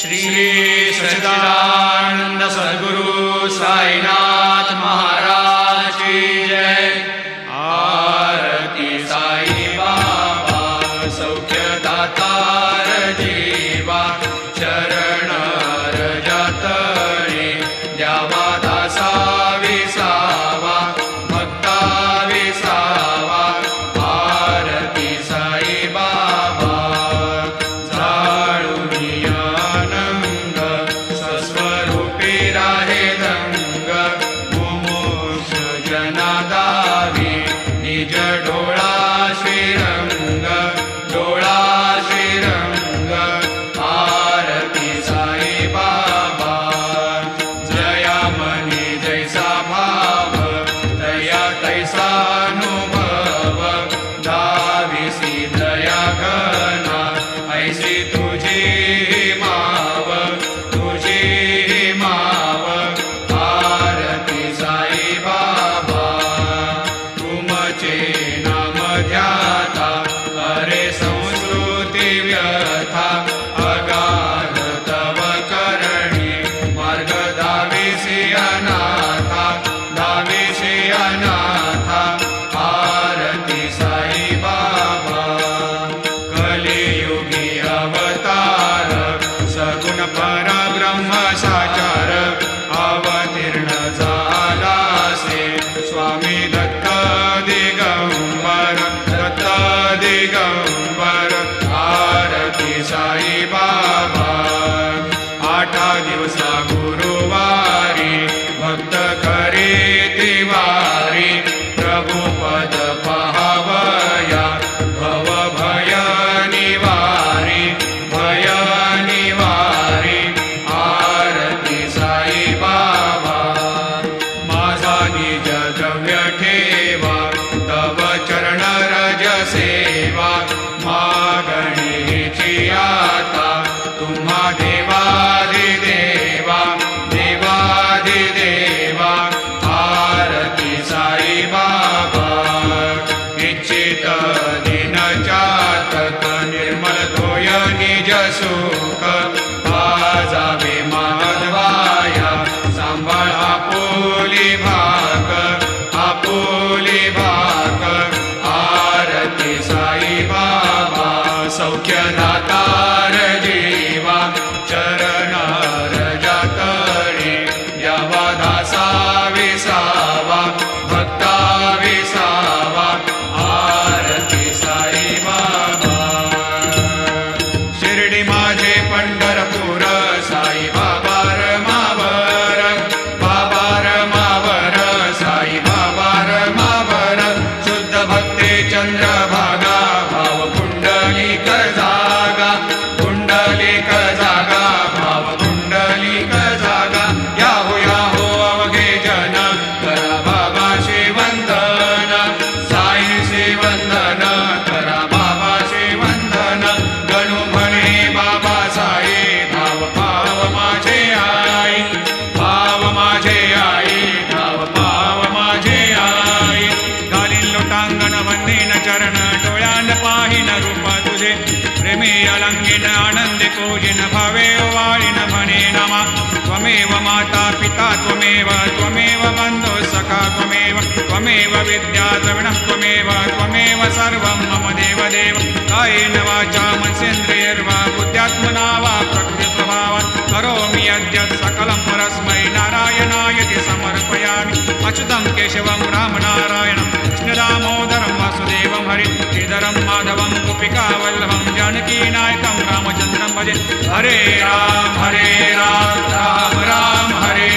श्री सच्चिदानंद सद्गुरु साईनाथ महाराज की जय। आरती साई बाबा सौख्यदातार जीवा, शरण रजतळे द्यावा दासा विसावा, भक्ता विसावा। आरती साई बाबा निज डोळा श्रीरंग, डोळा श्रीरंग। आरती साई बाबा जया मनी जैसा भाव, दया तैसा अनुभव। दाविसी दया घना ऐसी तुझी माव, तुझी माव। आरती साई बाबा नाम ध्याता, अरे संस्कृती व्यथा। अगाध तव करणी मार्ग दाविसी अनाथा, दाविसी अनाथा। आरती साई बाबा कलियुगी अवतार, सगुण परब्रह्म साचार। अवतीर्ण झालासे स्वामी दत्त दिगंबर, दत्त दिगंबर। आरती साई बाबा आठा दिवसा गुरुवारी, भक्त करी तिवारी। प्रभु पद पाहावया भव भय निवारी, भय निवारी। आरती साई बाबा माझा निज द्रव्य ठेवा, तव चरण रज सेवा। मागणीची आता तुम्हा देवाधिदेवा, देवाधिदेवा। आरती साई बाबा इच्छित दिन चातक, निर्मल तोय निज सुख। आजावे माधवाया सांभाळ आपुली भाग, आपुली भाग। आरती साई बाबा सौख्यदातार जीवा, चरण रजतळे द्यावा दासा विसावा, भक्ता विसावा। आरती साई बाबा शिर्डी माझे पंढरपूर, साई बाबा रमावर, बाबा रमावर। साई बाबा रमावर शुद्ध भक्ते चंद्रभागा, भाव कुंडलिक जागा, कुंडलिक जागा। भाव कुंडलिक जागा। याहो अवघे जन करा बाबाशी वंदन, साईशी वंदन करा बाबाशी वंदन। गणू म्हणे बाबा साई धाव पाव माझे आई, भाव माझे आई, धाव पाव माझे आई। घालीन लोटांगण वंदीन चरण, डोळ्यान पाहिन रूप तुझे। प्रेमी अलंगिन आनंदी पूजिन, भावे वाळीन म्हणे नमा। त्वमेव माता पिता त्वमेव, त्वमेव बंधु सखा त्वमेव। त्वमेव विद्या द्रविणः त्वमेव, त्वमेव सर्वं मम देवदेव। कायेन वाचा मनसेन्द्रियैर्वा बुद्ध्यात्मना वा प्रकृतिस्वभावात् करोमि यद्यत् सकलं परस्मै नारायणायति समर्पयामि। अच्युतं केशवं रामनारायणं कृष्णदामोदरं वासुदेवं हरि श्रीधरं माधवं गोपिकावल्लभं जानकीनायकं रामचन्द्रं भजे। हरे राम राम राम हरे